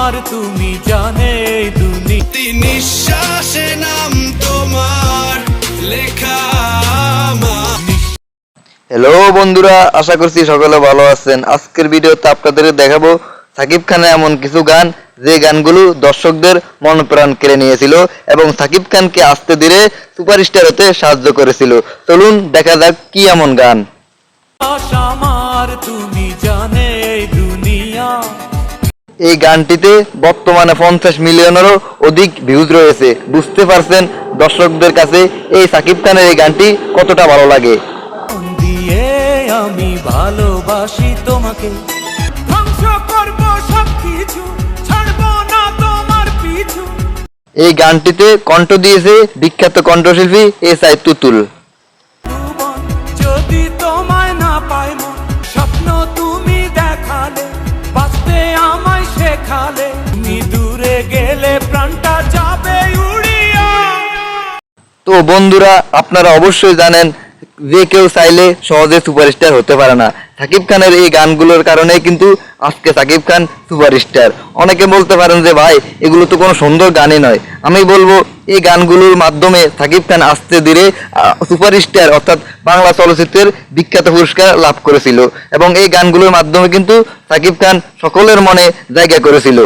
আমার তুমি জানে দুনিয়া নিঃশ্বাসে নাম তোমার লেখা। হ্যালো বন্ধুরা, আশা করছি সকলে ভালো আছেন। আজকের ভিডিওতে আপনাদের দেখাবো সাকিব খানের এমন কিছু গান যে গানগুলো দর্শকদের মন প্রাণ কেড়ে নিয়েছিল এবং সাকিব খানকে আস্তে ধীরে সুপারস্টার হতে সাহায্য করেছিল। চলুন দেখা যাক কি এমন গান। আমার তুমি জানে দুনিয়া। এই গানটিতে বর্তমানে 50 মিলিয়নেরও অধিক ভিউজ রয়েছে। বুঝতে পারছেন দর্শকদের কাছে এই সাকিব খানের এই গানটি কতটা ভালো লাগে। আমি ভালোবাসি তোমাকে, ধ্বংস করব সবকিছু, ছাড়ব না তোমার পিছু। এই গানটিতে কণ্ঠ দিয়েছে বিখ্যাত কণ্ঠশিল্পী এসআই তুতুল। যদি তোমায় না পাই মন, স্বপ্ন তুমি দেখালে, বাঁচতে আমায় শেখালে, তুমি দূরে গেলে প্রাণটা যাবে উড়িয়া। তো বন্ধুরা, আপনারা অবশ্যই জানেন যে কেউ চাইলে সহজে সুপারস্টার হতে পারে না। সাকিব খানের এই গানগুলোর কারণে কিন্তু আজকে সাকিব খান সুপারস্টার। অনেকে বলতে পারেন যে ভাই এগুলো তো কোনো সুন্দর গানই নয়। আমি বলবো এই গানগুলোর মাধ্যমে সাকিব খান আস্তে ধীরে সুপারস্টার অর্থাৎ বাংলা চলচ্চিত্রের বিখ্যাত পুরস্কার লাভ করেছিল এবং এই গানগুলোর মাধ্যমে কিন্তু সাকিব খান সকলের মনে জায়গা করেছিল।